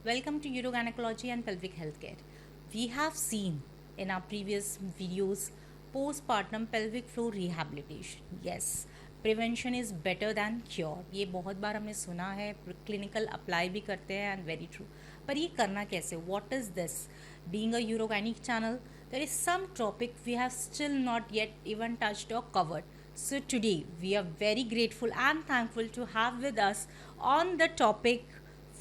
Welcome to Urogynecology and Pelvic Healthcare. We have seen in our previous videos postpartum pelvic floor rehabilitation. Yes, prevention is better than cure. ये बहुत बार हमने सुना है, clinical apply भी करते हैं and very true. पर ये करना कैसे? What is this? Being a Urogynec channel, there is some topic we have still not yet even touched or covered. So today we are very grateful and thankful to have with us on the topic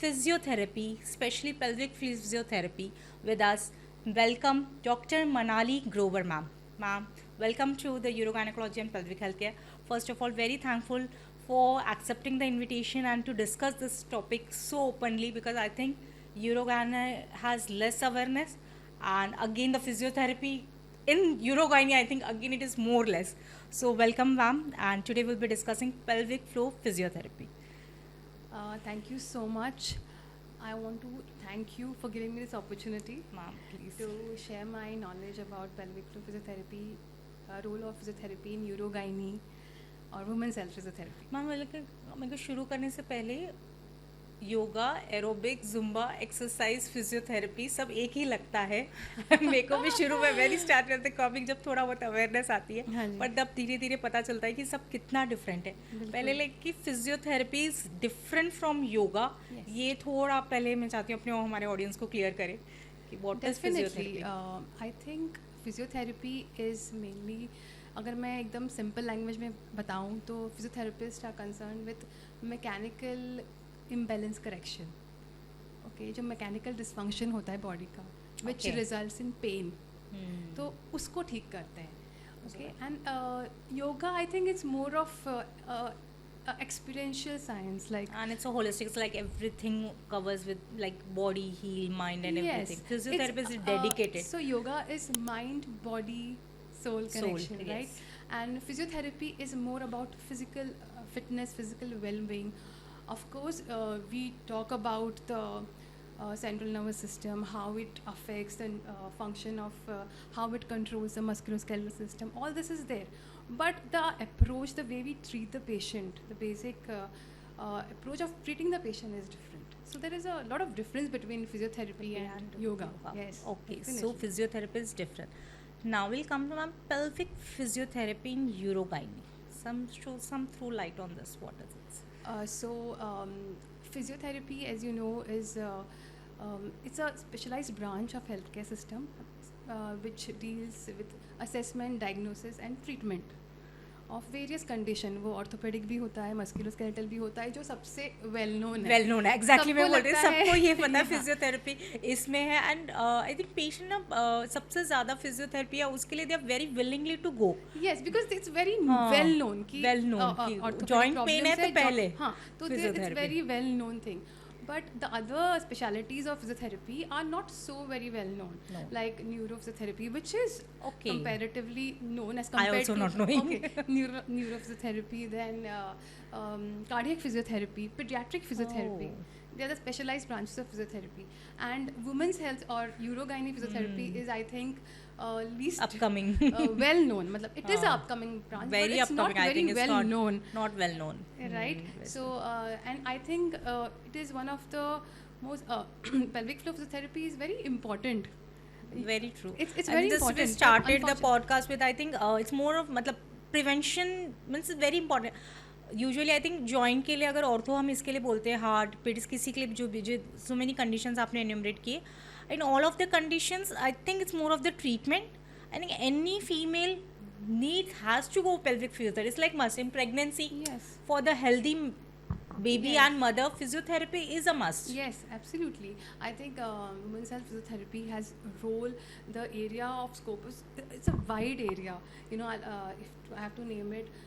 physiotherapy, especially pelvic physiotherapy, with us. Welcome Dr. Manali Grover, ma'am. Ma'am, welcome to the Urogynecology and Pelvic Healthcare. First of all, very thankful for accepting the invitation and to discuss this topic so openly because I think Urogyne has less awareness, and again the physiotherapy in Urogyne, I think again it is more or less. So welcome, ma'am, and today we'll be discussing pelvic floor physiotherapy. Thank you so much. I want to thank you for giving me this opportunity Ma'am, please. to share my knowledge about pelvic floor physiotherapy, role of physiotherapy in urogyne और women's health physiotherapy. Ma'am मेरे को शुरू करने से पहले yoga, aerobic, Zumba, exercise, physiotherapy सब एक ही लगता है मेरे को भी शुरू में वेरी स्टार्ट करते कॉमिक जब थोड़ा बहुत अवेयरनेस आती है हाँ जी। पर तब धीरे धीरे पता चलता है कि सब कितना डिफरेंट है. पहले लाइक कि physiotherapy is different from yoga. Yes. ये थोड़ा पहले मैं चाहती हूँ अपने हमारे ऑडियंस को क्लियर करें कि what is Definitely, physiotherapy. I think physiotherapy is mainly, अगर मैं एकदम सिंपल लैंग्वेज में बताऊँ तो physiotherapist are concern with mechanical imbalance correction. Okay, जो मैकेनिकल डिसफंक्शन होता है बॉडी का which Okay. Results in pain, तो उसको ठीक करते हैं. Okay, and yoga I think it's more of experiential science like. And it's a holistic, it's like everything covers with like body, heal, mind and everything. Physiotherapist is dedicated. So yoga is mind, body, soul connection, yes. right? And physiotherapy is more about physical fitness, physical well-being. Of course, we talk about the central nervous system, how it affects the function of how it controls the musculoskeletal system. All this is there, but the approach, the way we treat the patient, the basic approach of treating the patient is different. So there is a lot of difference between physiotherapy and yoga. Yes. Okay, so definitely. physiotherapy is different. Now we'll come to pelvic physiotherapy in urogyne. Some throw light on this. What is it? Physiotherapy, as you know, is it's a specialized branch of healthcare system which deals with assessment, diagnosis and treatment of various condition. वो orthopedic भी होता है, musculoskeletal भी होता है, जो सबसे well known है. वेल नोन है. एग्जैक्टली मैं सबको बोल रही हूँ लगता है- सबको ये पता है हाँ. फिजियोथेरेपी इसमें है. एंड आई थिंक पेशेंट ना सबसे ज़्यादा फिजियोथेरेपी है उसके लिए they are very willingly to go. Yes, because it's very हाँ, well known कि well known कि orthopedic joint pain problems है तो पहले हाँ, तो it's physiotherapy. very well known thing. But the other specialities of physiotherapy are not so very well known. No. Like neurophysiotherapy, which is Okay. comparatively known as I compared also to not knowing. Okay, neurophysiotherapy, then cardiac physiotherapy, pediatric physiotherapy. Oh. They are the specialized branches of physiotherapy. And women's health or urogyne physiotherapy is, I think, least upcoming well known. Matlab, it is an हाँ. upcoming branch, very but it's upcoming. not I very think it's well known, not well known. right? So, and I think it is one of the most pelvic floor physiotherapy is very important. Very true. It's And very this important. We started the Unfortunately- podcast with I think it's more of मतलब prevention means it's very important. Usually I think joint के लिए अगर ortho हम इसके लिए बोलते हैं heart पिट्स किसी के लिए जो भी जो सो मेनी कंडीशंस आपने एन्यूमरेट किए in all of the conditions I think it's more of the treatment. I think any female need has to go pelvic physiotherapy. It's like must in pregnancy Yes. For the healthy baby Yes. and mother physiotherapy is a must. Yes, absolutely. I think women's health physiotherapy has a role. The area of scope is it's a wide area. You know, if I have to name it,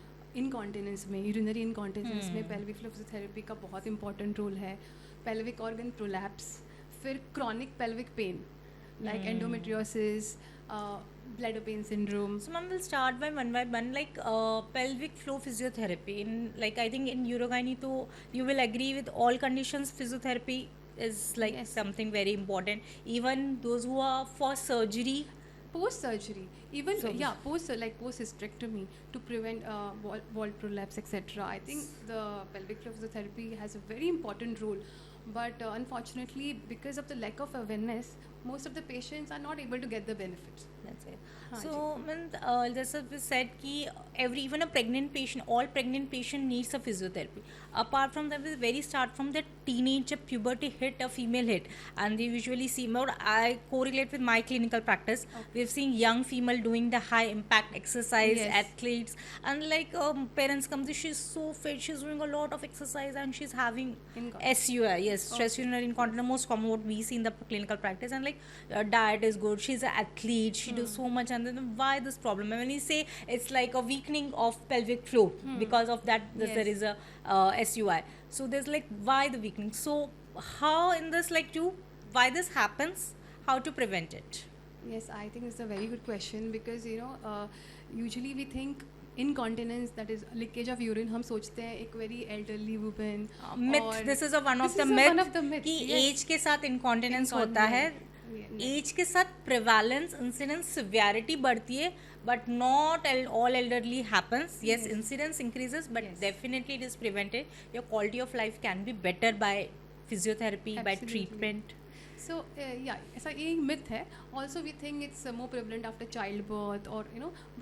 incontinence में urinary incontinence में pelvic floor physiotherapy का बहुत important role है. Pelvic organ prolapse, फिर chronic pelvic pain like endometriosis, bladder pain syndrome. So, ma'am, we'll start by one, like pelvic floor physiotherapy. In like I think in urogyne, तो you will agree with all conditions. Physiotherapy is like Yes. something very important. Even those who are for surgery. Post surgery, even So- post hysterectomy to prevent wall prolapse, etc. I think the pelvic floor physiotherapy has a very important role But unfortunately, because of the lack of awareness, most of the patients are not able to get the benefits. That's it. हाँ So, जी. means, जैसा we said कि even a pregnant patient, all pregnant patient needs a physiotherapy. Apart from that, the very start from the teenage जब puberty hit, a female hit, and we usually see more. I correlate with my clinical practice. We've seen young female doing the high impact exercise, Yes. athletes, and like parents come, she's so fit, she's doing a lot of exercise, and she's having Incontinence. SUI, yes, stress urinary incontinence, most common what we see in the clinical practice, and like diet is good, she's an athlete, she does so much, and then why this problem? And when we say it's like a weakening of pelvic floor because of that, there Yes. is a SUI. So there's like why the weakening. So how in this like why this happens? How to prevent it? Yes, I think it's a very good question because usually we think incontinence, that is leakage of urine, हम सोचते हैं एक very elderly woman. Myth. और This is a one of this the is a myth one of the myths, कि yes. As के साथ incontinence होता है. Incontinence. एज के साथ प्रिवेलेंस इंसिडेंस सिवियरिटी बढ़ती है but not all elderly happens yes incidence increases but Yes. Definitely it is prevented your quality of life can be better by physiotherapy by Absolutely. Treatment So ऐसा ये myth है. Also we think it's more prevalent after childbirth or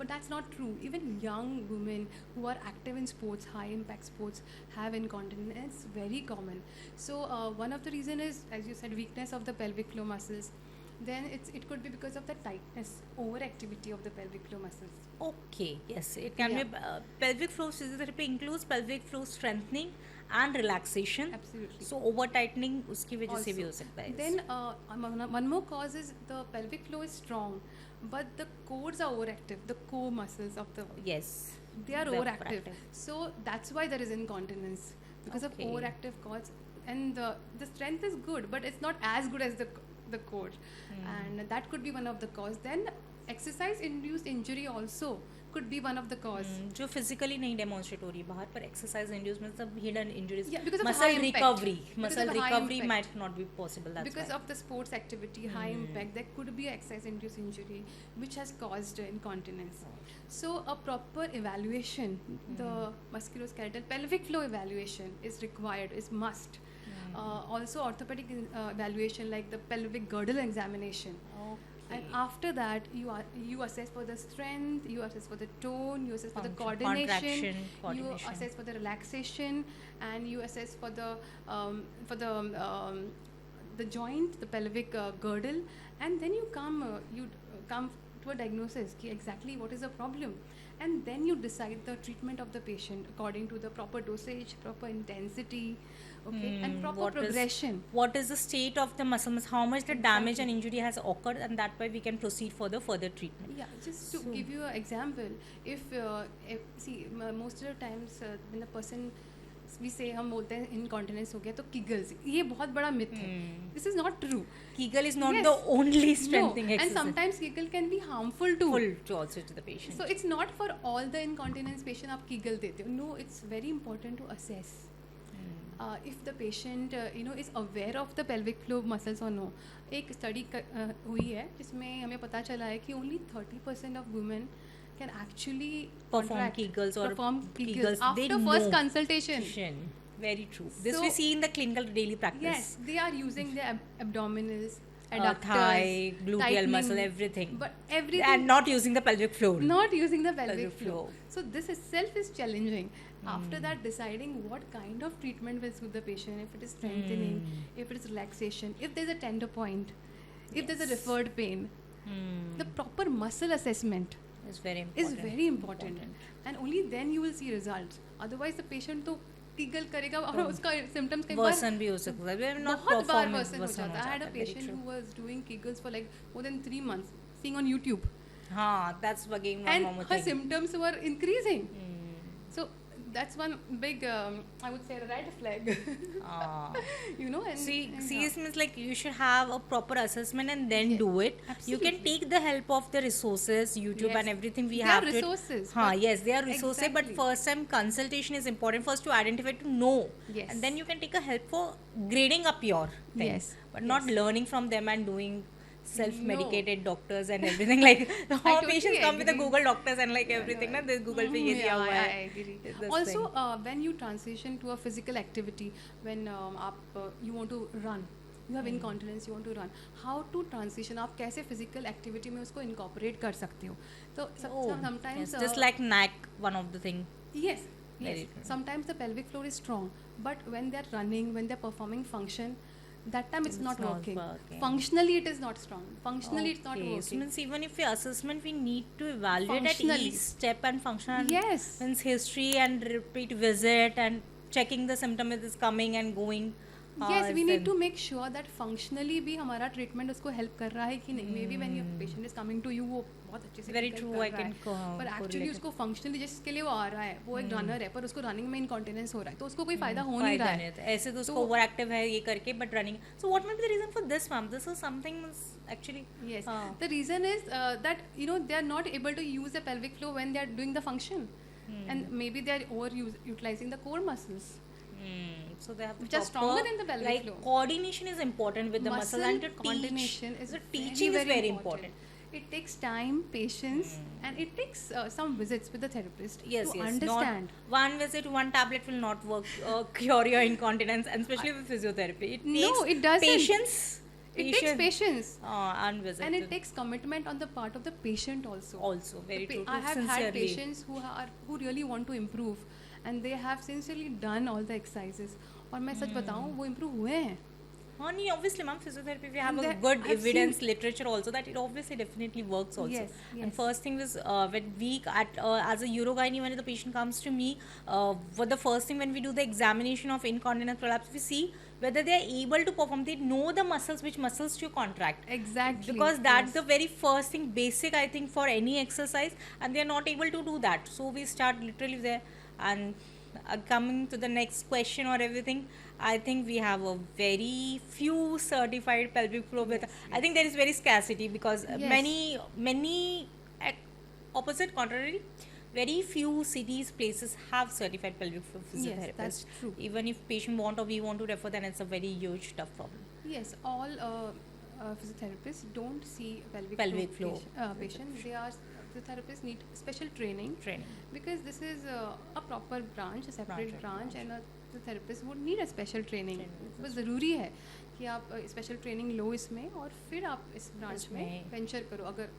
but that's not true. Even young women who are active in sports, high impact sports, have incontinence. It's very common. So one of the reason is, as you said, weakness of the pelvic floor muscles. Then it could be because of the tightness, overactivity of the pelvic floor muscles. Okay yes it can B pelvic floor physiotherapy includes pelvic floor strengthening and relaxation Absolutely. so over tightening उसकी वजह से भी हो सकता है Then one more cause is the pelvic floor is strong, but the codes are overactive. The core muscles of the yes they are They're overactive. overactive. So that's why there is incontinence because Okay. of overactive cords. And the strength is good, but it's not as good as the cord, and that could be one of the cause. Then exercise induced injury also could be one of the cause. जो physically नहीं demonstrate हो रही बाहर पर exercise induce में सब hidden injuries Yeah, because of the muscle high impact. Recovery Because muscle of the high recovery impact. Might not be possible that's Because of the sports activity, high impact, there could be exercise induced injury which has caused incontinence. So a proper evaluation, the musculoskeletal pelvic floor evaluation is required, is must. Also orthopedic evaluation like the pelvic girdle examination. And after that, you assess for the strength, you assess for the tone, you assess for the Function, coordination, contraction, you assess for the relaxation, and you assess for the joint, the pelvic girdle, and then you come to a diagnosis ki exactly what is the problem, and then you decide the treatment of the patient according to the proper dosage, proper intensity, okay, and proper progression. What is the state of the muscle how much the damage and injury has occurred and that way we can proceed for the further treatment. Yeah, just to So- give you an example, if see most of the times when the person we say हम बोलते हैं incontinence हो गया तो Kegels, ये बहुत बड़ा myth है. This is not true. Kegel is not Yes. the only No, strengthening and exercise sometimes Kegel can be harmful too. full to also to the patient. So it's not for all the incontinence patient आप Kegel देते हो. No, it's very important to assess. If the patient is aware of the pelvic floor muscles or no. एक study हुई है जिसमें हमें पता चला है कि only 30% of women can actually Perform contract, Kegels or perform Kegels Kegels. They after first know. consultation. Very true. This So- we see in the clinical daily practice. Yes, they are using their abdominals, Thigh, adductors, gluteal tightening, muscle, everything. but everything And not using the pelvic floor. not using the pelvic Pelvic floor. floor. So this itself is challenging. After that, deciding what kind of treatment will suit the patient, if it is strengthening, if it is relaxation, if there's a tender point, if there's a referred pain, the proper muscle assessment It's very is important. very important. And only then you will see results. Otherwise, the patient तो Kegel करेगा और उसका symptoms कई बार Worsen भी हो सकता है. We are not बहुत बार performing- worsen हो जाता है. I had a जाता है, very patient true. who was doing Kegels for like more than 3 months, seeing on YouTube, हाँ, that's again one and more her thing. symptoms were increasing. So that's one big, I would say, red flag. Ah. And See, and CS means like you should have a proper assessment and then Yeah, do it. You absolutely. can take the help of the resources, YouTube Yes. and everything we There have. are to it. resources, हाँ, but- yes, they are resources. But Exactly. first time consultation is important. First to identify to know, Yes. and then you can take a help for grading up your thing. Yes, But not yes. learning from them and doing self-medicated doctors and everything. Like all totally patients come with the agree. Google doctors and like everything. Na, the Google पे ये दिया Yeah, हुआ I है. agree. This Also, thing. when you transition to a physical activity, when you want to run, you have incontinence, you want to run. How to transition? आप कैसे physical activity में उसको incorporate कर सकते हो? तो Oh, sometimes yes, just like neck, one of the thing. yes, Very yes. true. Sometimes the pelvic floor is strong, but when they're running, when they're performing function, that time it's not working. Functionally, it is not strong. Functionally, it's not Okay, so working. means even if your assessment, we need to evaluate at Functionally. each step and function. And Yes. means history and repeat visit and checking the symptom is coming and going. Yes, we need then- to make sure that functionally भी हमारा treatment उसको help कर रहा है कि नहीं. Maybe when your patient is coming to you, वो बहुत अच्छे से Very treat true, कर I रहा can है. co- पर actually correlate it. उसको functionally जिसके लिए वो आ रहा है, वो एक runner है, पर उसको running में incontinence हो रहा है, तो उसको कोई फायदा हो नहीं फायदा रहा नहीं है. होता. ऐसे तो उसको तो- ओवर एक्टिव है ये करके but running. So what may be the reason for this ma'am? This is something actually Yes, the reason is that they are not able to use the pelvic floor when they are doing the function, and maybe they are utilizing the core muscles. So they have Which are stronger than the pelvic like floor. coordination is important with the muscle and to coordination teach. is The very, teaching is very important. It takes time, patience, and it takes some visits with the therapist Yes, to yes. understand. Not one visit, one tablet will not work. Cure your incontinence, and especially with physiotherapy, it takes No, it doesn't. patience. It takes patience, And visit. and it takes commitment on the part of the patient also. also very true. I have had Sincerely. patients who really want to improve, and they have sincerely done all the exercises. और मैं सच बताऊं वो improve हुए हैं. Honey, obviously, ma'am, physiotherapy, we have And a that good I've evidence literature also that it obviously definitely works also. Yes, And yes. first thing is when we, as a urogyne, when the patient comes to me, for the first thing when we do the examination of incontinence prolapse, we see whether they are able to perform. They know the muscles, which muscles to contract. Exactly. Because that's yes. the very first thing, basic, I think, for any exercise, and they are not able to do that. So we start literally there. And coming to the next question or everything, I think we have a very few certified pelvic floor with. I think there is very scarcity because Yes. many opposite contrary, very few cities places have certified pelvic floor physiotherapists. Yes, that's true. Even if patient want or we want to refer, then it's a very huge tough problem. Yes, all physiotherapists don't see Pelvic floor. Patients. Physiotherapists need special training Training. because this is a proper branch, a separate Branch. branch, and the therapist would need a special training. Training, वो ज़रूरी है कि आप special training लो इसमें और फिर आप इस ब्रांच में इसमें वेंचर करो अगर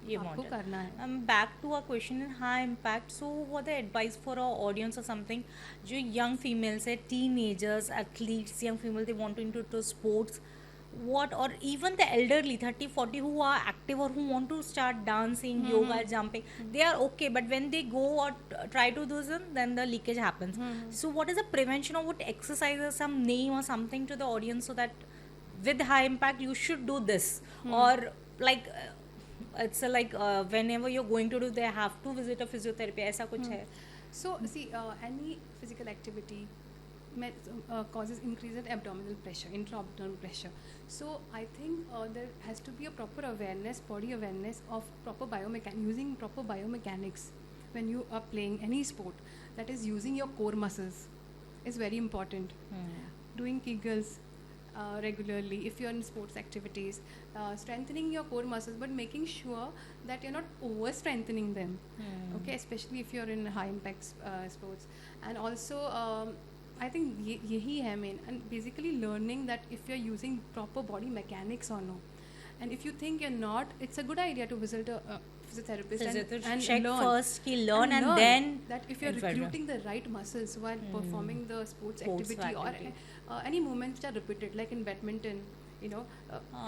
You आपको want it. करना है. Back to our question in high impact. So, what the advice for our audience or something? जो young females है, teenagers, athletes, young female, they want to into sports. What or even the elderly 30 40 who are active or who want to start dancing, yoga, jumping, they are okay. But when they go or try to do them, then the leakage happens. So, what is the prevention or what exercises, some name or something to the audience so that with high impact you should do this or like. It's like whenever you're going to do, they have to visit a physiotherapy. ऐसा कुछ है. So see, any physical activity causes increased abdominal pressure, intra-abdominal pressure. So I think there has to be a proper awareness, body awareness of proper using proper biomechanics when you are playing any sport. That is using your core muscles is very important. Doing Kegels regularly if you're in sports activities, strengthening your core muscles, but making sure that you're not over strengthening them. Okay, especially if you're in high impact sports. And also I think यही है main, and basically learning that if you're using proper body mechanics or no. And if you think you're not, it's a good idea to visit a physiotherapist and check learn. first, learn and then that if you're further. recruiting the right muscles while performing the sports activity or activity. any movements which are repeated, like in badminton,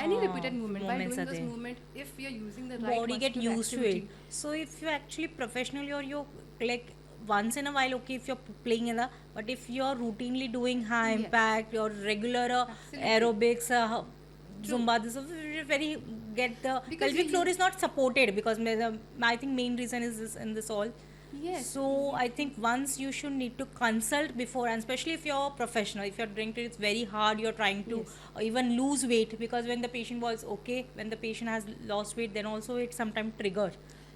any repeated movement. While movements doing are this there. movement, if you're using the right body get muscular used activity, to it. So if you actually professionally or you're like once in a while, okay, if you're playing in the, but if you're routinely doing high Yes. impact or regular Absolutely. aerobics, True. Zumba, this is very get the Because pelvic you floor use- is not supported because I think main reason is this in this all. Yes. So I think once you should need to consult before, and especially if you're professional, if you're doing it, it's very hard. You're trying to Yes. even lose weight because when the patient was okay, when the patient has lost weight, then also it sometimes trigger.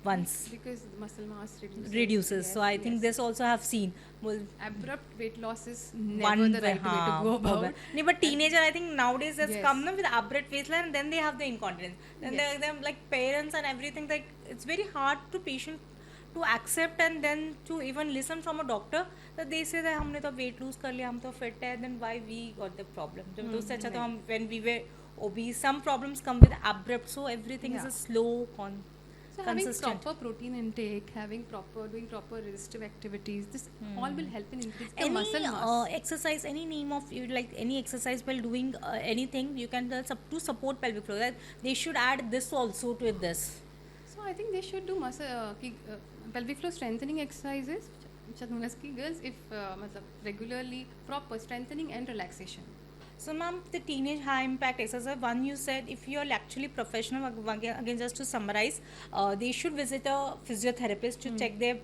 once. because muscle mass Reduces. So I think this also have seen. Well, abrupt weight loss is one never the right way to go about. No, but teenager, I think nowadays has Yes. come now with abrupt waistline, and then they have the incontinence. Then Yes. they're like parents and everything. Like it's very hard to patient to accept and then to even listen from a doctor that they say that हमने तो weight lose कर लिया, हम तो fit है, then why we got the problem? तो उससे अच्छा तो हम when we were obese, some problems come with abrupt, so everything is Yeah. a slow So having consistent. proper protein intake, doing proper resistive activities, this all will help in increase the Any muscle mass. exercise, any name of you like any exercise while doing anything, you can to support pelvic floor. That they should add this also to this. So I think they should do pelvic floor strengthening exercises, which are known as Kegels, if regularly proper strengthening and relaxation. So, ma'am, the teenage high impact exercise, one you said, if you are actually professional, again, just to summarize, they should visit a physiotherapist to check their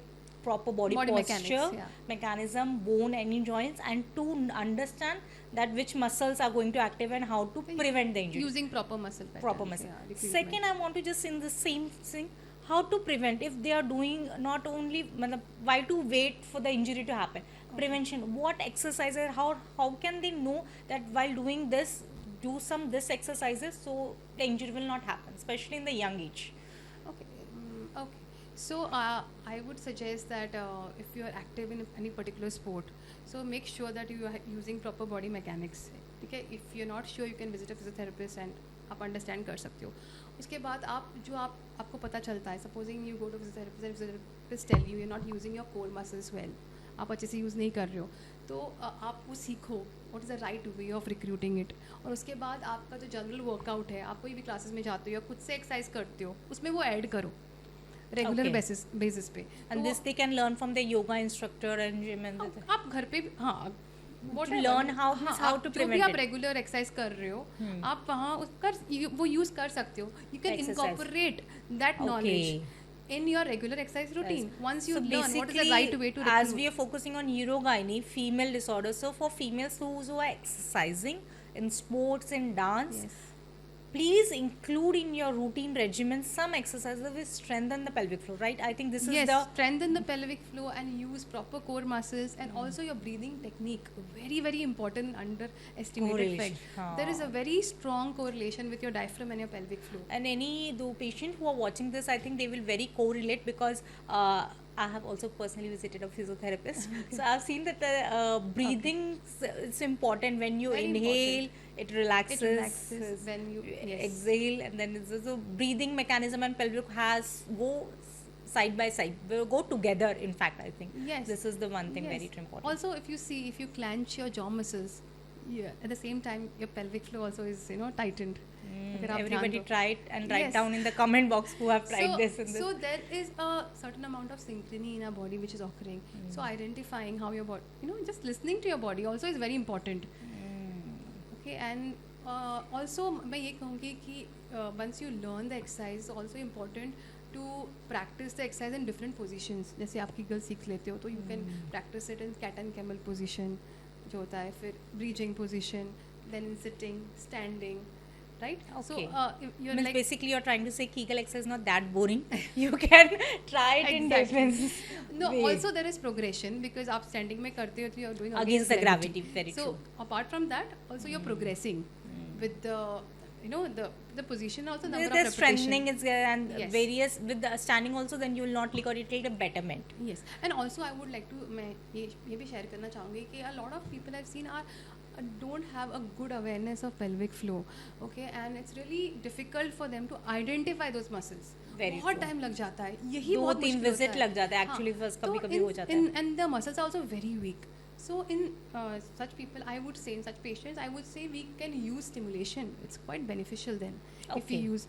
proper body Mechanics, posture, yeah. mechanism, bone, any joints, and to understand that which muscles are going to active and how to prevent the injury. Using proper muscle patterns. Proper muscle. Yeah, recruitment. Second, I want to just in the same thing, how to prevent if they are doing not only why to wait for the injury to happen. Prevention, what exercises, how can they know that while doing this, do some this exercises so the injury will not happen, especially in the young age. Okay. Okay. So I would suggest that if you are active in any particular sport, so make sure that you are using proper body mechanics. Okay. If you're not sure, you can visit a physiotherapist and आप understand कर सकते हो. उसके बाद आपको पता चलता है, supposing you go to physiotherapist tell you not using your core muscles well, आप अच्छे से यूज़ नहीं कर रहे हो, तो आप वो सीखो what is the right way of recruiting it. और उसके बाद आपका जो जनरल वर्कआउट है, आप कोई भी क्लासेस में जाते हो या खुद से एक्सरसाइज करते हो, उसमें वो ऐड करो रेगुलर बेसिस पे. And this they can learn from the yoga instructor and gym and आप घर पे हाँ to learn how to जो भी prevent आप it. रेगुलर एक्सरसाइज कर रहे हो, आप वहाँ वो यूज कर सकते हो. You can Exercise. Incorporate that knowledge in your regular exercise routine. Once you So learn what is the basically, right way to recruit. as we are focusing on urogyne, female disorders, so for females who are exercising in sports and dance, Yes. please include in your routine regimen some exercises which strengthen the pelvic floor, right? I think this is Yes, the strengthen the pelvic floor and use proper core muscles and also your breathing technique. Very, very important underestimated Correlation. fact. There is a very strong correlation with your diaphragm and your pelvic floor. and any the patient who are watching this, I think they will very correlate because I have also personally visited a physiotherapist. So I've seen that breathing is important. When you Very inhale, it relaxes. It relaxes when you exhale, and then it's so breathing mechanism and pelvic go side by side. Will go together. In fact, I think Yes. this is the one thing Yes. very important. Also, if you clench your jaw muscles, at the same time your pelvic floor also is tightened. अगर आप ध्यान Everybody दो. try it and write Yes. down in the comment box who have tried this. And this. So there is a certain amount of synchrony in our body which is occurring. So identifying how your body, just listening to your body also is very important. Okay, and also मैं ये कहूँगी कि once you learn the exercise, it's also important to practice the exercise in different positions. जैसे आप Kegel सीख लेते हो तो you can practice it in cat and camel position जो होता है, फिर breathing position, then in sitting, standing. Right? So Okay. you're Means like basically you're trying to say Kegel exercise is not that boring. You can try it in Exactly. different no. ways. Also there is progression because आप standing में करते हो तो you're doing Against the gravity, very so true. apart from that, also you're progressing with the the position also number The of strengthening repetition. is there and Yes. various with the standing also, then you will not like or it will take a betterment. Yes, and also I would like to मैं ये भी share करना चाहूँगी कि a lot of people I've seen are don't have a good awareness of pelvic floor. Okay, and it's really difficult for them to identify those muscles. Very बहुत true. Time लग जाता है, यही दो बहुत तीन मुश्किल visit होता है. लग जाता है, हाँ, actually first तो कभी-कभी in- हो जाता है. and the muscles are also very weak. So in such people, I would say in such patients, I would say we can use stimulation. It's quite beneficial then if we Okay. use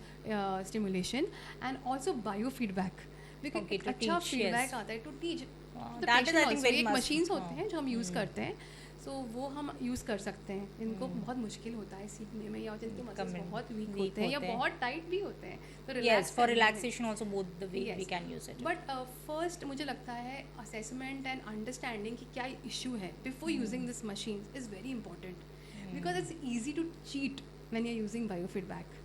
stimulation and also biofeedback. Because Okay, एक to अच्छा teach, feedback yes. आता है to teach the that is, patient I think, also. very एक must. machines होते हाँ. हैं जो हम use करते हैं, so वो हम use कर सकते हैं. इनको बहुत मुश्किल होता है सीखने में, या जिनके muscles Comment. बहुत weak Weak होते हैं या होते हैं. बहुत tight भी होते हैं, तो Yes, relax for करने में. relaxation also both the way we Yes. can use it. But first मुझे लगता है असेसमेंट एंड अंडरस्टैंडिंग कि क्या इशू है before using this machine is very important because it's easy to cheat when you are using biofeedback.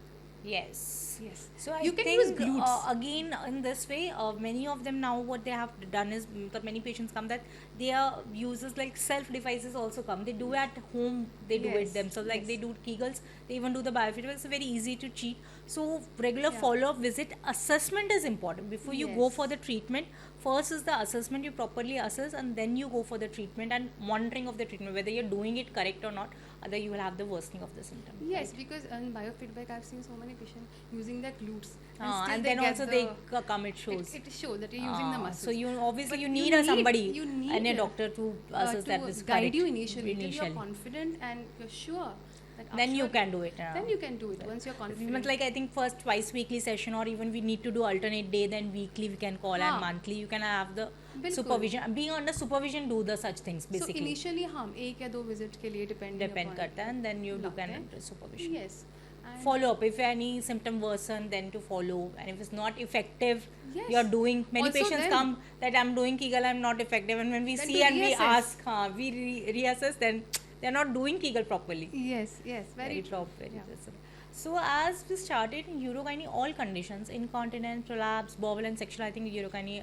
Yes. Yes. So I You can think use glutes. again in this way, many of them now what they have done is many patients come that their uses like self devices also come. They do at home. They do it Yes, themselves. Like they yes. do Kegels. They even do the biofeedback. It's very easy to cheat. So regular Yeah. follow up visit assessment is important before you go for Yes. the treatment. First is the assessment. You properly assess and then you go for the treatment and monitoring of the treatment whether you're doing it correct or not. Other you will have the worsening of the symptom. Yes, right? because in biofeedback, I've seen so many patients using their glutes, And still then get also the, they come, it shows. it shows that you're using the muscles. So you obviously But you you need a need- somebody you need, and a doctor to assess that this guide correct you initially till you're confident and you're sure that then you after- can do it. then you can do it once you're confident. Even like I think first twice weekly session or even we need to do alternate day, then weekly we can call and हाँ. monthly you can have the बिल्कुल. supervision. Being under supervision do the such things So basically. initially हम एक या दो visit के लिए Depend करता है and then you look latte and हैं. under supervision. Yes. And Follow up if any symptom worsen then to follow, and if it's not effective Yes. you are doing many Also patients then- come that I'm doing Kegel, I'm not effective, and when we Then see to and we reassess. ask we reassess, then they're not doing Kegel properly. Yes, yes, very true. top, very Yeah. true. So as we started in urogyne, all conditions, incontinence, prolapse, bowel and sexual, I think urogyne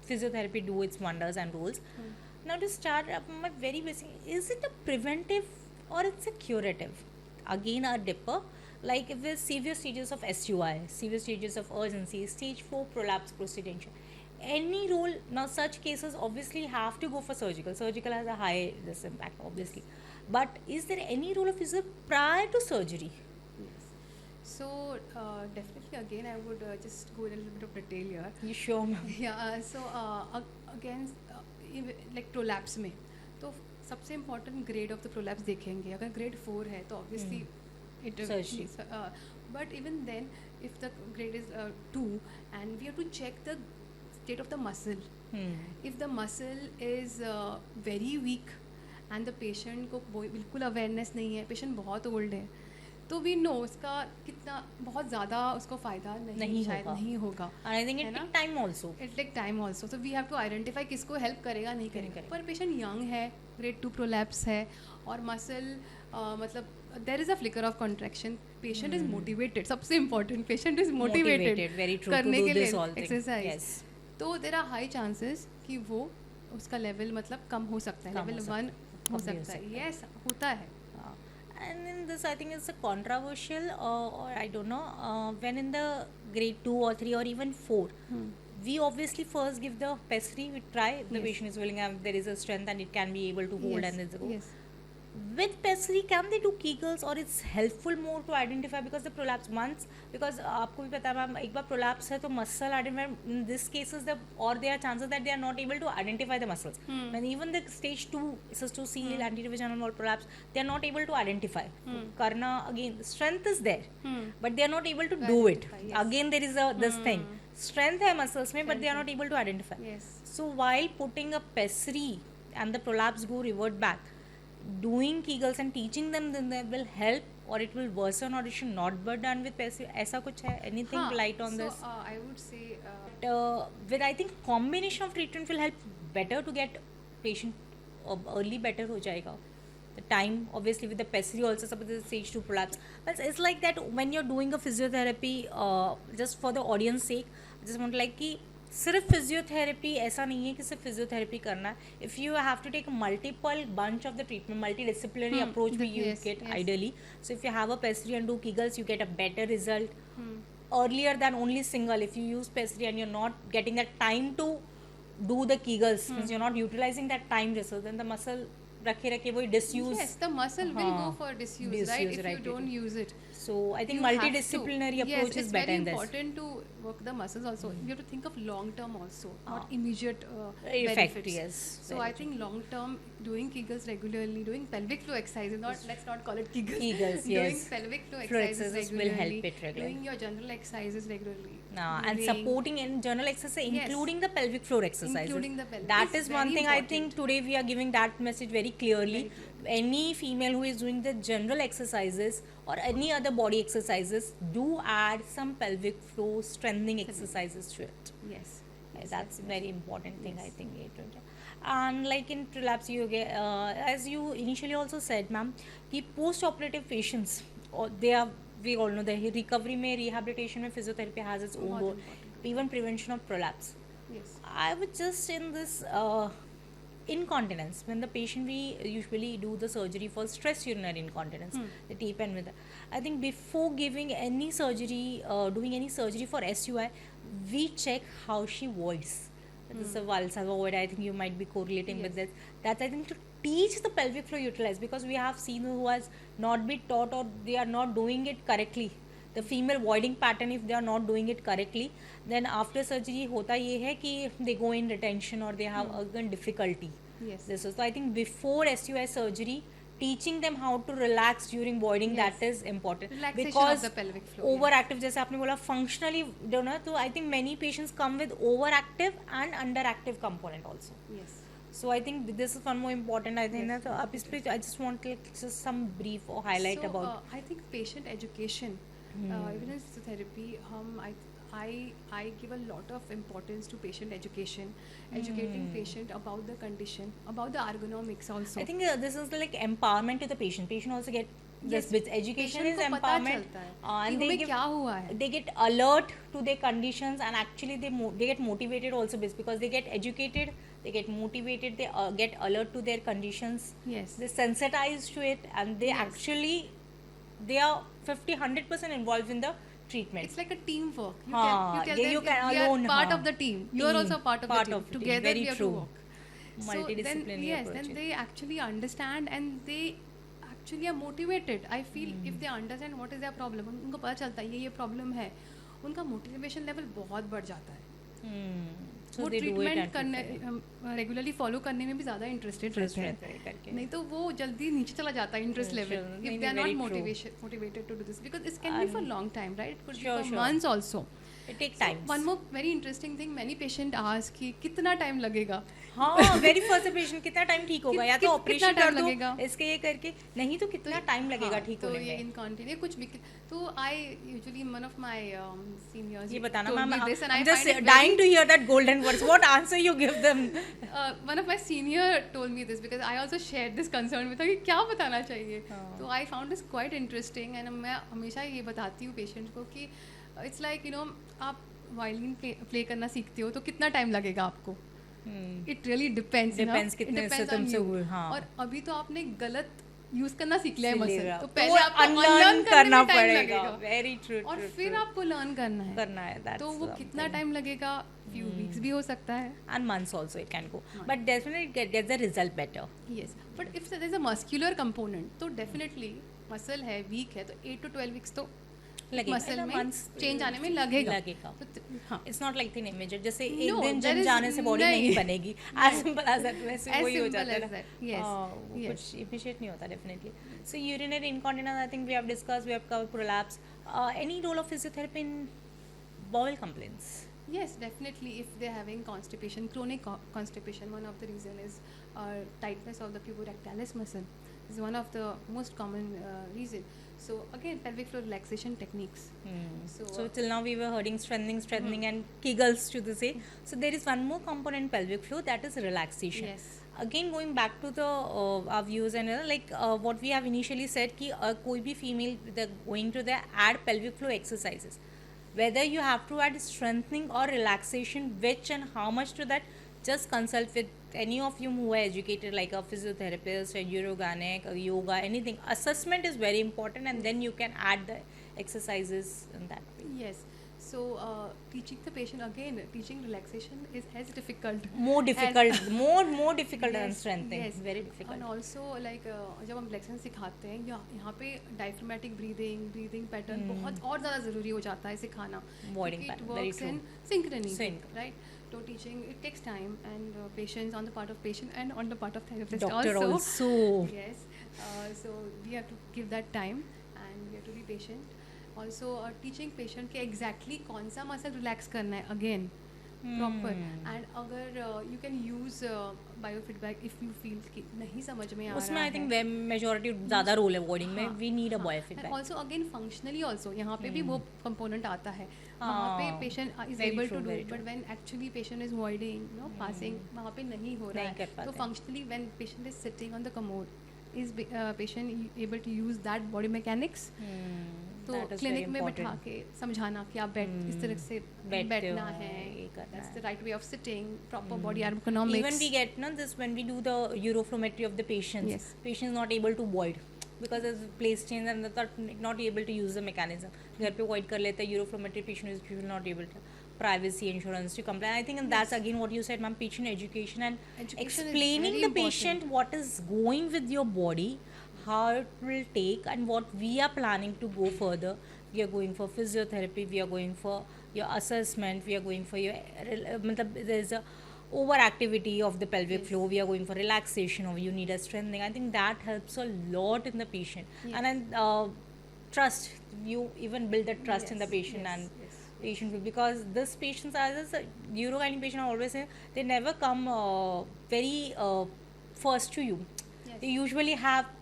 physiotherapy do its wonders and rules. Now to start up my very basic, is it a preventive or it's a curative? Again a dipper, like if there's severe stages of SUI, severe stages of urgency, stage 4 prolapse prostitution. Any role, now such cases obviously have to go for surgical. Surgical has a high this impact obviously. But is there any role of physio prior to surgery? Yes. So definitely again I would just go in a little bit of detail here. You sure? ma'am? Yeah, so again like prolapse में तो सबसे important grade of the prolapse देखेंगे अगर grade 4 है तो obviously it Surgery. But even then if the grade is 2 and we have to check the state of the muscle if the muscle is very weak and the patient को बिल्कुल awareness नहीं है, patient बहुत old है, तो we know उसका कितना बहुत ज़्यादा उसको फ़ायदा नहीं शायद होगा. नहीं होगा. And I think है it ना? take time also. It take time also, so we have to identify किसको हेल्प करेगा नहीं करेगा. करेगा. पर पेशेंट यंग है, ग्रेड 2 प्रोलैप्स है और मसल मतलब there is a flicker of contraction, patient is motivated, सबसे important patient is motivated very true, to करने do के this लिए all thing. एक्सरसाइज. Yes. तो देर आर हाई चांसेस कि वो उसका लेवल मतलब कम हो सकता है, कम हो लेवल सकता 1 हो कम भी हो सकता है. सकता है. यस होता है. And in this, I think it's a controversial, or I don't know, when in the grade 2 or 3 or even 4, we obviously first give the pessary, we try, if the Yes. patient is willing and there is a strength and it can be able to hold Yes, and it's go. yes. With pessary, can they do Kegels or it's helpful more to identify because the prolapse once, because आपको भी पता है ma'am एक बार prolapse है तो muscle identify, in this cases the or there are chances that they are not able to identify the muscles. When even the stage 2 SS2C anterior vaginal wall prolapse, they are not able to identify. करना again strength is there, but they are not able to do it. Identify, yes. Again there is a this thing, strength है muscles में but they are not able to identify. Yes. So while putting a pessary and the prolapse go revert back, doing Kegels and teaching them then they will help or it will worsen or it should not be done with pessary. ऐसा कुछ है? Anything हाँ, light on so, this? I would say With I think combination of treatment will help better to get patient early better हो जाएगा. The time obviously with the pessary also suppose the stage 2 prolapse, but it's like that when you're doing a physiotherapy, just for the audience sake, just want like कि सिर्फ physiotherapy ऐसा नहीं है कि सिर्फ physiotherapy करना है. If you have to take multiple bunch of the treatment, multidisciplinary approach we yes, get yes. ideally. So if you have a pessary and do Kegels, you get a better result earlier than only single. If you use pessary and you're not getting that time to do the Kegels, means you're not utilizing that time resource, then the muscle रखे रखे वही disuse. yes, the muscle will हाँ, go for disuse, disuse, right? If right, you don't right. use it. So I think You have to. multidisciplinary Yes, approach is it's better very in this. important to work the muscles also. You have to think of long term also, not immediate Effect, benefits. yes. So I think long term doing Kegels regularly, doing pelvic floor exercises, not let's not call it Kegels. Kegels, doing yes. pelvic floor Floor exercises exercises will regularly, help it regularly. doing your general exercises regularly. And doing- supporting in general exercise, Yes. including the pelvic floor exercises. Including the pelvic. That It's is one very thing I important. think today we are giving that message very clearly. Very Any female who is doing the general exercises or any other body exercises, do add some pelvic floor strengthening exercises to it. Yes. Yes, That's yes, very important thing, I Yes. think. And like in prolapse, you get, as you initially also said, ma'am, कि post-operative patients, or they are we all know that recovery में rehabilitation में physiotherapy has its own बहुत role, important. even prevention of prolapse. Yes. I would just in this incontinence, when the patient, we usually do the surgery for stress urinary incontinence, the tape and with I think before giving any surgery, doing any surgery for SUI, we check how she voids. This is a valsa void. I think you might be correlating with Yes. this. That's I think to teach the pelvic floor utilize, because we have seen who has not been taught or they are not doing it correctly. The female voiding pattern, if they are not doing it correctly, then after surgery होता ये है कि they go in retention or they have again difficulty. Yes. This is, so I think before SUI surgery, teaching them how to relax during voiding, Yes. that is important. Relaxation Because of the pelvic floor. overactive, जैसे आपने बोला functionally do ना, तो I think many patients come with overactive and underactive component also. Yes. So I think this is one more important. I think Yes. ना, तो आप इस पे I just want like just some brief or highlight So, about. I think patient education, even in physiotherapy, I give a lot of importance to patient education, educating patient about the condition, about the ergonomics also. I think this is like empowerment to the patient. Patient also get this Yes. with education Patient is को पता empowerment, चलता है and कि they हमें give, क्या हुआ है. they get alert to their conditions, and actually they get motivated also because they get educated, they get motivated, they get alert to their conditions, Yes. they sensitize to it, and they Yes. actually they are 100% involved in the treatment. It's like a teamwork. You हाँ, tell ये them you can we are alone, part हाँ. of the team. You are Team, also part of the team. team. Together Very we have true. to work. So then, Multidisciplinary yes, approach. then they actually understand and they actually are motivated. I feel if they understand what is their problem, उनको पता चलता है ये problem है, उनका motivation level बहुत बढ़ जाता है. So वो they do it treatment and करने रेगुलरली फॉलो करने में भी ज़्यादा इंटरेस्टेड रहते हैं. करके. नहीं तो वो जल्दी नीचे चला जाता है इंटरेस्ट Sure, लेवल नहीं, if they are very not true. Motivated to do this because it can be for long time right it could be Sure, for sure. Months also. It takes time. One more very interesting thing many patient ask कि कितना time लगेगा. हाँ, very first operation कितना time ठीक होगा, या तो कितना ऑपरेशन time कर दो लगेगा? इसके ये करके, नहीं तो कितना टाइम लगेगा ठीक तो होने ये में. इनकॉन्टिन्यू कुछ भी. तो I usually one of my seniors ये बताना ma'am, I'm I'm just dying to hear that golden words. What answer you give them? one of my senior told me this because I also shared this concern with her कि क्या बताना चाहिए. तो I found this quite interesting and मैं हमेशा ये बताती हूँ पेशेंट को कि it's like you know आप वायलिन प्ले करना सीखते हो तो कितना टाइम लगेगा आपको. It really depends. Depends कितने से तुमसे हुए, हाँ. और अभी तो आपने गलत यूज करना सीख लिया है मसल, तो तो पहले आपको unlearn अनलर्न करना करना पड़ेगा. लगेगा Very true. और true, फिर true. आपको लर्न करना है. करना है. That's तो वो कितना something. टाइम लगेगा. फ्यू वीक्स भी हो सकता है. And months also it can go, but definitely it gets the result better. Yes but if there is a muscular component तो डेफिनेटली मसल है वीक है तो 8 to 12 वीक्स तो लगेगा. मसल में months चेंज आने में लगेगा. लगेगा. तो हाँ it's not like thin image जैसे एक No, दिन there जिम is- जाने से बॉडी नहीं नहीं. बनेगी. As simple as that. वैसे As वही हो simple जाता है as ना. that. Yes. वो Yes. कुछ इफिशिएंट नहीं होता definitely. So urinary incontinence, I think we have discussed, we have covered prolapse. Any role of physiotherapy in bowel complaints? Yes, definitely. If they're having constipation, chronic constipation, one of the reason is tightness of the puborectalis muscle. Is one of the most common reason. So again, pelvic floor relaxation techniques. So till now we were hearing strengthening and Kegels to the say. So there is one more component in pelvic floor, that is relaxation. Yes. Again going back to the our views and what we have initially said कि कोई भी female going to the add pelvic floor exercises, whether you have to add strengthening or relaxation, which and how much to that, just consult with any of you who are educated like a physiotherapist, a urogynec, a yoga, anything. Assessment is very important, and then you can add the exercises in that way. Yes. So teaching the patient again, teaching relaxation is as difficult. More difficult, more difficult than Yes, strengthening. yes. Very difficult. And also like जब हम relaxation सिखाते हैं यहाँ पे diaphragmatic breathing pattern बहुत और ज़्यादा ज़रूरी हो जाता है सिखाना. Voiding It pattern, very works true. in synchrony, Sync. right? So teaching it takes time and patience on the part of patient and on the part of therapist Doctor also. Yes. So we have to give that time and we have to be patient. Also teaching patient के exactly कौन सा muscle relax करना है again proper. And अगर you can use biofeedback if you feel कि नहीं समझ में आ रहा है. उसमें आई थिंक मेजोरिटी ज़्यादा रोल है बॉडिंग में. We need a bio And feedback. also again functionally also यहाँ पे भी वो component आता है. वहाँ पे हाँ, patient is very able true, to do, very but true. when actually patient is voiding, passing, वहाँ पे नहीं हो रहा नहीं कर है. पाते तो हैं. functionally when patient is sitting on the commode, is patient able to use that body mechanics? तो that is very क्लिनिक में important. बिठा के समझाना कि आप बैठ इस तरह से बैठते बैठना हो, है, ये करना that's है. the right way of sitting, proper body ergonomics. Even we get this when we do the uroflowmetry of the patients. Yes. Patient is not able to void because there's place change and they're not able to use the mechanism. घर पे void कर लेते हैं uroflowmetry patient is usually not able to. Privacy insurance to comply. I think and that's again what you said, ma'am. Patient education and Education is explaining very the important. patient what is going with your body, how it will take, and what we are planning to go further. We are going for physiotherapy. We are going for your assessment. We are going for your there's a overactivity of the pelvic Yes. floor. We are going for relaxation, or you need a strengthening. I think that helps a lot in the patient. Yes. And then trust. You even build that trust in the Yes, patient yes, and yes. patient will, because this patients are this urogynec patient, I always say they never come very first to you. Yes. They usually have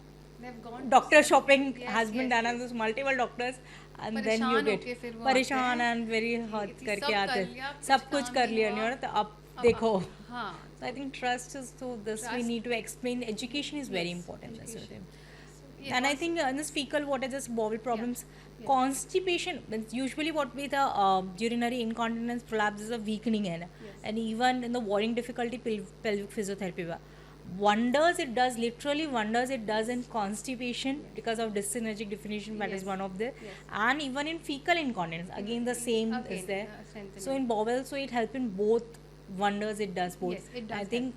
They've gone doctor shopping Yes, has been yes, done yes. and there's multiple doctors and then you परेशान get होके फिर वो परेशान आते हैं and very कि hard सब करके कर आते लिया, हैं, कुछ सब कुछ काम कर नहीं लिया हुआ, नहीं हो रहा, तो अब अब देखो. हाँ. So I think trust is, so this we Trust. need to explain. Education is very Yes, important. That's education. it. So, And I was- think in this fecal water, just bowel problems, Yeah. constipation, it's usually what with the urinary incontinence prolapse is a weakening है ना. Yes. And even in the voiding difficulty, pelvic physiotherapy wonders it does, literally wonders it does in constipation because of dyssynergic definition, that is Yes. one of the, Yes. and even in fecal incontinence, again the same Again, is there. strengthening. So in bowel, so it helps in both wonders, it does both. Yes, it does I think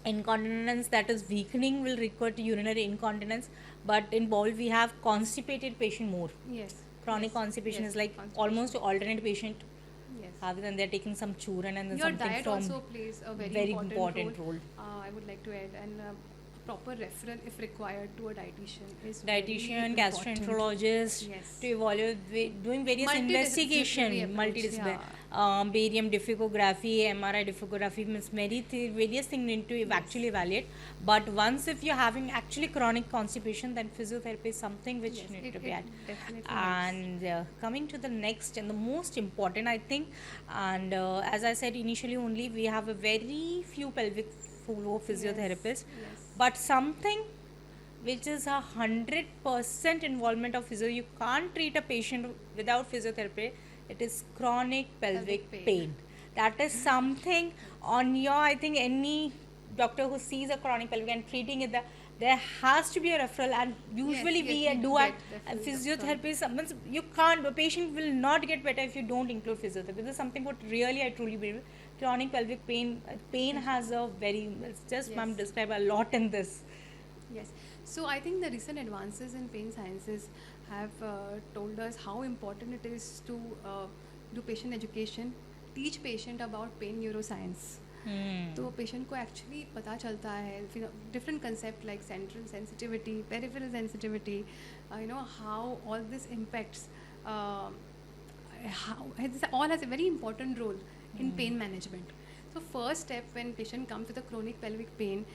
incontinence that is weakening will recur to urinary incontinence, but in bowel we have constipated patient more. Yes. Chronic Yes, constipation yes, is like constipation. almost alternate patient Yes. rather than they're taking some churn and then Your something diet from also plays a very, very important, important role. I would like to add, and proper referral if required to a dietitian is very Dietitian, important. gastroenterologist, Yes. to evaluate doing various Multidisciplinary investigation, approach, multidisciplinary, yeah. barium difficography, MRI difficography, means various things need to actually evaluate. But once if you're having actually chronic constipation, then physiotherapy is something which Yes, need it- to be it added. definitely helps. And coming to the next and the most important, I think, and as I said initially, only we have a very few pelvic floor physiotherapists, Yes. but something which is 100% involvement of physio. You can't treat a patient without physiotherapy. It is chronic pelvic Pelvic pain. pain. That is something on your, I think, any doctor who sees a chronic pelvic and treating it, there has to be a referral, and usually yes, we we do do at get referrals physiotherapy. Means you can't, a patient will not get better if you don't include physiotherapy. This is something what really I truly believe. Chronic pelvic pain, pain has a very, it's just ma'am Yes. describe a lot in this. Yes. So I think the recent advances in pain sciences have told us how important it is to do patient education, teach patient about pain neuroscience. तो patient को actually पता चलता है different concept like central sensitivity peripheral sensitivity you know how all this impacts all has a very important role in pain management. So first step when patient comes with a chronic pelvic pain,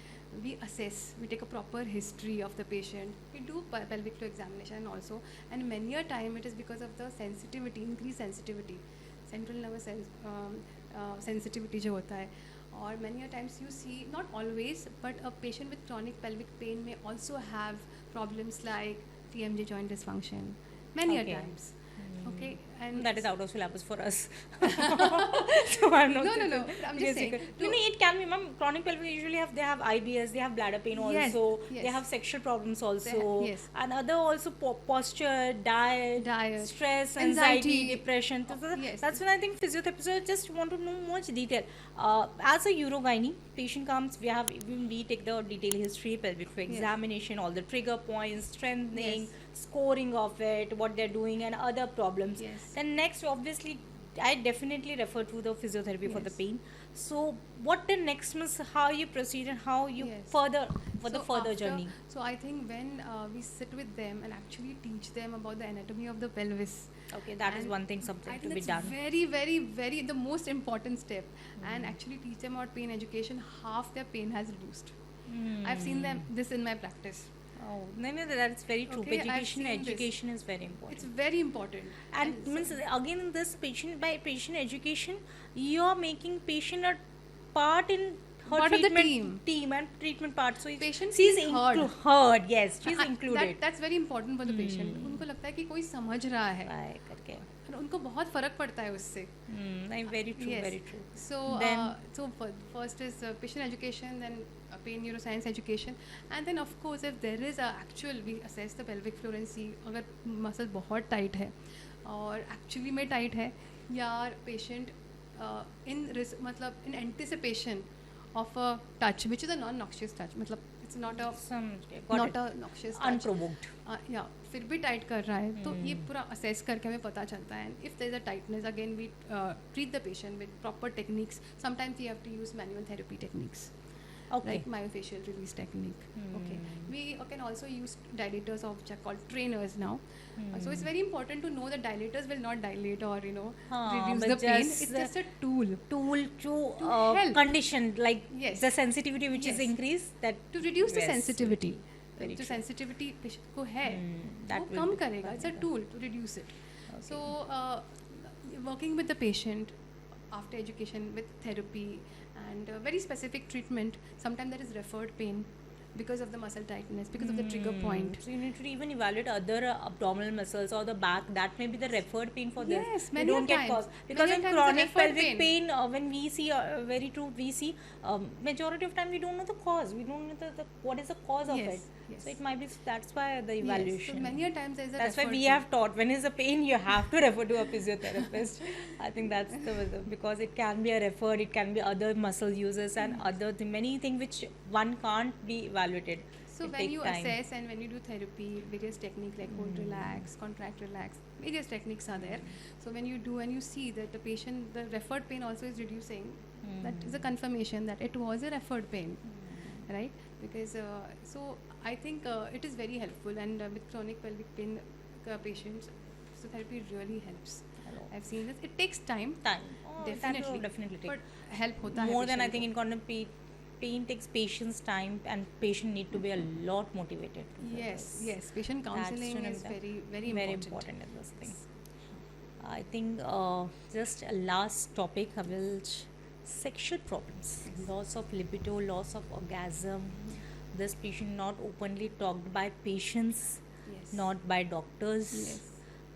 we assess, we take a proper history of the patient, we do pelvic floor examination also, and many a time it is because of the sensitivity, increased sensitivity, central nervous sensitivity जो होता है. Or many a times you see, not always, but a patient with chronic pelvic pain may also have problems like TMJ joint dysfunction. Many Okay. a times. Okay, and That is out of syllabus for us. So I'm not. No, no, no. I'm just saying. No, it can be, ma'am. Chronic pelvic usually have, they have IBS, they have bladder pain Yes, also, yes. they have sexual problems also, yes. and other also posture, diet, Diet, stress, anxiety. anxiety, depression. So Yes. that's when I think physiotherapists just want to know much detail. As a urogynae, patient comes, we take the detailed history, pelvic floor Yes. examination, all the trigger points, strengthening, Yes. scoring of it, what they're doing, and other problems. Yes. Then next, obviously, I definitely refer to the physiotherapy for the Yes. pain. So, what the next means, how you proceed and how you Yes. further for the So further after- journey. So I think when we sit with them and actually teach them about the anatomy of the pelvis. Okay, that is and one thing, I something think to be that's done. very, very, very the most important step, and actually teach them about pain education. Half their pain has reduced. I've seen them this in my practice. Oh, no, that's very true. Okay, I've Education, seen this. education is very important. It's very important. And means again in this patient, by patient education, you are making patient a part in her part of the treatment team. and treatment part. So Patient she's feels heard. heard. Yes, she's That, included. that's very important for the patient. उनको लगता है कि कोई समझ रहा है Right, करके. और उनको बहुत फर्क पड़ता है उससे. Very true, Yes. very true. So, Then- first is patient education, then pain neuroscience education, and then of course if there is a actual, we assess the pelvic floor and see अगर muscle बहुत tight है और actually में tight है या patient मतलब in anticipation of a touch which is a non-noxious touch, मतलब it's not a Got it. noxious touch. Unprovoked. या फिर भी टाइट कर रहा है तो ये पूरा असेस करके हमें पता चलता है. And if there is a tightness again we treat the patient with proper techniques. Sometimes we have to use manual therapy techniques Okay. like myofascial release technique. Okay, we can also use dilators of which are called trainers now. So it's very important to know that dilators will not dilate or reduce but the pain. just It's just a tool Tool to help. condition, like Yes. the sensitivity which is Yes. increased, that to reduce the Yes, sensitivity. very जो true. sensitivity patient को है that वो will come be करेगा. It's a better. tool to reduce it. So working with the patient after education with therapy and very specific treatment. Sometimes there is referred pain because of the muscle tightness, because of the trigger point. So you need to even evaluate other abdominal muscles or the back. That may be the referred pain for this. Yes, We many don't a get times. cause because Many a in times the chronic referred pelvic pain. pain, when we see very true, we see majority of time we don't know the cause. We don't know the what is the cause of Yes, it. yes. So it might be that's why the Yes, evaluation. so many a times there is a That's why referred we pain. have taught when is a pain you have to refer to a physiotherapist. I think that's the because it can be a referred, it can be other muscle uses and other many things which one can't be evaluated. So It when take you time. assess and when you do therapy, various techniques like hold, relax, contract, relax, various techniques are there. So when you do and you see that the patient, the referred pain also is reducing, that is a confirmation that it was a referred pain, right? Because so I think it is very helpful, and with chronic pelvic pain patients, so therapy really helps. Hello. I've seen this. It takes time, Time. Oh, that will definitely take. but help hota hai More than I patient think ko. incontinent pain takes patience time and patient need to be a lot motivated. for Yes, this. yes. Patient That's counseling one of is the very very important in this thing. I think just a last topic, I will sexual problems, loss of libido, loss of orgasm. This patient not openly talked by patients, Yes. not by doctors. Yes.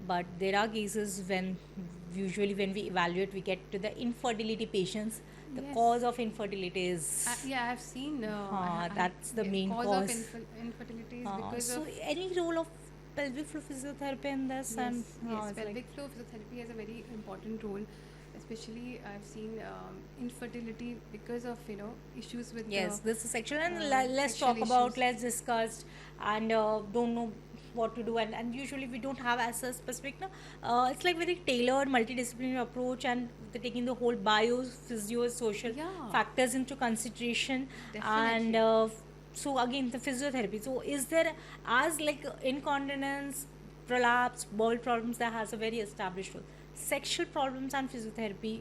But there are cases when usually when we evaluate, we get to the infertility patients. The Yes. cause of infertility is Yeah, I've seen. that's the main cause. cause. Of infertility is uh, because so of any role of pelvic floor physiotherapy in this? yes, And yes, it's like- pelvic floor physiotherapy has a very important role. Especially, I've seen infertility because of issues with Yes, this is sexual, and let's sexual talk about, issues. let's discuss, and don't know what to do, and usually we don't have as a specific. No, it's like very tailored, multidisciplinary approach, and the taking the whole bio, physio, social Yeah. factors into consideration, and Definitely. so again the physiotherapy. So is there as like incontinence, prolapse, bowel problems that has a very established role. Sexual problems and physiotherapy.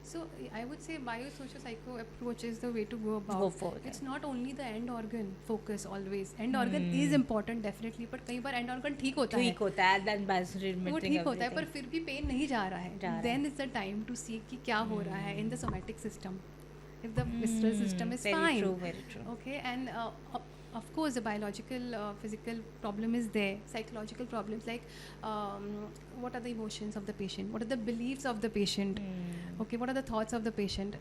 So I would say biosociopsycho approach is the way to go about. Go for it. It's not only the end organ focus always. End organ is important definitely, but कई बार end organ ठीक होता है. ठीक होता है, then वो measuring ठीक होता है पर everything. फिर भी पेन नहीं जा रहा है. जा रहा है. Then is the time to see कि क्या हो रहा है in the somatic system. If the visceral system is very fine. true, very true. Okay, and of course the biological, physical problem is there. Psychological problems like what are the emotions of the patient? What are the beliefs of the patient? Okay, what are the thoughts of the patient?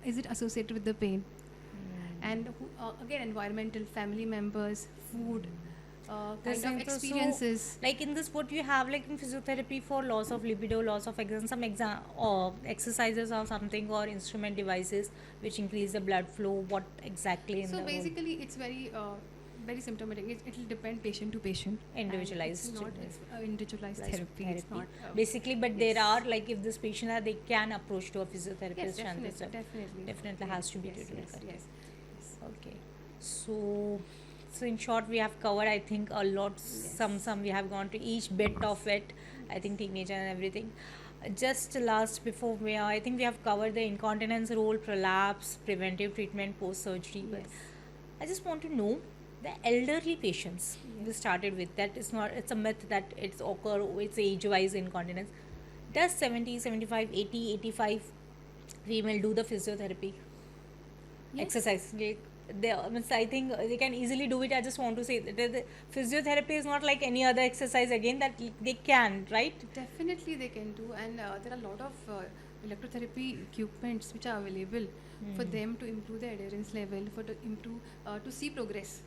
Is it associated with the pain? And again, environmental, family members, food, This kind of thing, so- experiences. Like in this, what you have like in physiotherapy for loss of libido, loss of some or exercises or something or instrument devices which increase the blood flow. What exactly in So the basically, it's very symptomatic. It will depend patient to patient. And Individualized It's not individualized therapy. It's not. basically, but there are like if this patient are they can approach to a physiotherapist Yes, and definitely, this, definitely. has to be Yes, treated. yes, correct. yes. Okay, so in short, we have covered I think a lot. Some we have gone to each bit of it. I think teenager and everything. Just last before we, I think we have covered the incontinence role, prolapse, preventive treatment, post surgery. But Yes. I just want to know the elderly patients we started with. That is not. It's a myth that it's occur. It's age-wise incontinence. Does 70, 75, 80, 85 female do the physiotherapy? Yes. exercise. I think they can easily do it. I just want to say that the physiotherapy is not like any other exercise again, that they can, right? Definitely they can do, and there are a lot of electrotherapy equipments which are available for them to improve the adherence level, for to improve to see progress.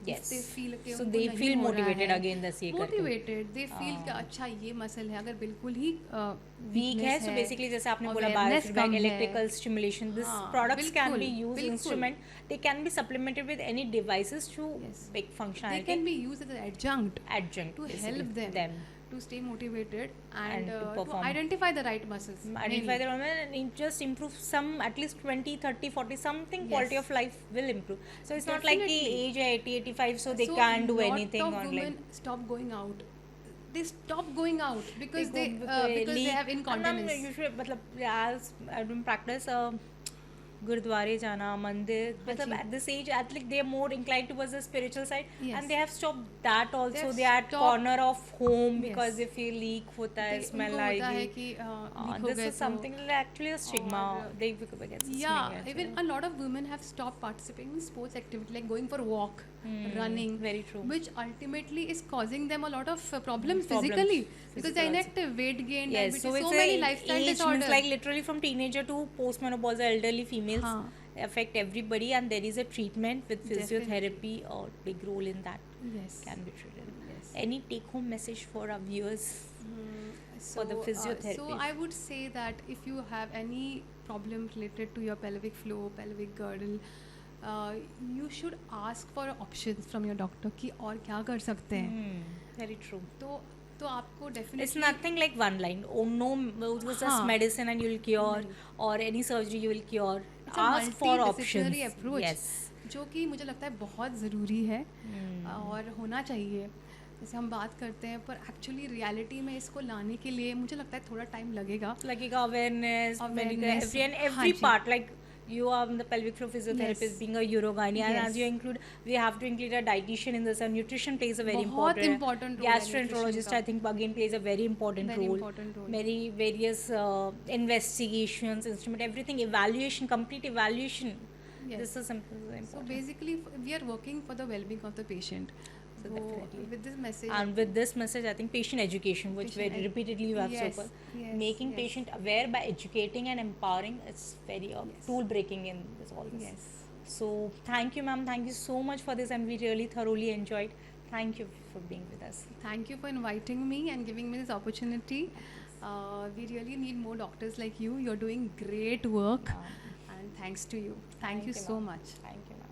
Yes. If they feel कि So उनको they नहीं feel हो रहा motivated है, again this ये करके. motivated, they feel कि अच्छा ये मसल है, अगर बिल्कुल ही वीक है, weakness so basically जैसे आपने बोला awareness biofeedback, कम है, electrical stimulation, this हाँ, products can be बिल्कुल, used बिल्कुल. instrument, they can be supplemented with any devices to Yes. make they functionality can be used as an adjunct adjunct to basically, help them to stay motivated and, And to to perform. identify the right muscles. Identify mainly. the moment and just improve some at least 20, 30, 40 something. Yes. Quality of life will improve. So it's not like the Definitely. age है 80, 85 so they So can't do lot anything of on women like stop going out. They stop going out because go because they have And incontinence. usually मतलब as I don't practice गुरुद्वारे जाना मंदिर मतलब जी. at this age at like they are more inclined towards the spiritual side Yes. and they have stopped that also. have They are at stopped- corner of home because Yes. they feel leak होता है, They- smell उनको होता है आएगी. कि leak हो This गए is something like actually a stigma. और- They get Yeah, even a lot of women have stopped participating in sports activity like going for a walk, running, very true. which ultimately is causing them a lot of problems Problems, physically because physical they're also. inactive, weight gain, Yes, diabetes, so it's many a lifestyle age disorders. means like literally from teenager to postmenopausal elderly females हाँ. affect everybody and there is a treatment with physiotherapy or big role in that Yes. can be treated. Yes. Any take home message for our viewers? For the physiotherapy. So I would say that if you have any problem related to your pelvic floor, pelvic girdle, you should ask for options from your doctor कि और क्या कर सकते हैं. Very true. तो आपको definitely It's nothing like one line. Oh no, it was just हाँ. medicine and you'll cure, नहीं. or any surgery you will cure. It's a Ask for options. multidisciplinary approach. Yes. जो कि मुझे लगता है बहुत ज़रूरी है और होना चाहिए. जैसे हम बात करते हैं पर एक्चुअली रियलिटी में इसको लाने के लिए मुझे लगता है थोड़ा टाइम लगेगा. Like awareness, medical, Awareness. every हाँ जी. part. Like you are the pelvic floor physiotherapist, Yes. being a urogyn, and Yes. as you include, we have to include a dietitian in this. And nutrition plays a very बहुत important. important role है Gastroenterologist, nutrition I think, again plays a very important Very role. important role. Many various investigations, instrument, everything, evaluation, complete evaluation. Yes. This is something important. So basically, we are working for the well-being of the patient. So definitely. With this message, And with this message, I think patient education, which Patient very repeatedly you have yes, spoken, yes, making yes. patient aware by educating and empowering, it's very Yes. tool breaking in this all this. Yes. So thank you, ma'am. Thank you so much for this, and we really thoroughly enjoyed. Thank you for being with us. Thank you for inviting me and giving me this opportunity. We really need more doctors like you. You're doing great work, and thanks to you. Thank you so ma'am. much. Thank you, ma'am.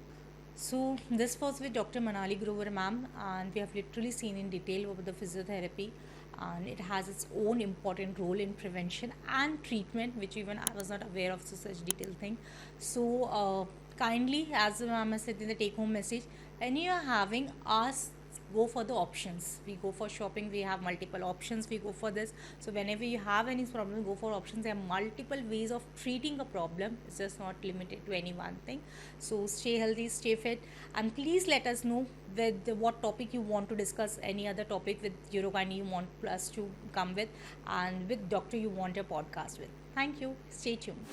So this was with Dr. Manali Grover, ma'am, and we have literally seen in detail over the physiotherapy, and it has its own important role in prevention and treatment, which even I was not aware of such detailed thing. So kindly, as ma'am has said in the take-home message, when you are having us, go for the options. We go for shopping, we have multiple options, we go for this. So whenever you have any problem, go for options. There are multiple ways of treating a problem. It's just not limited to any one thing. So stay healthy, stay fit, and please let us know with what topic you want to discuss, any other topic with urogyn you want us to come with, and with doctor you want a podcast with. Thank you. Stay tuned.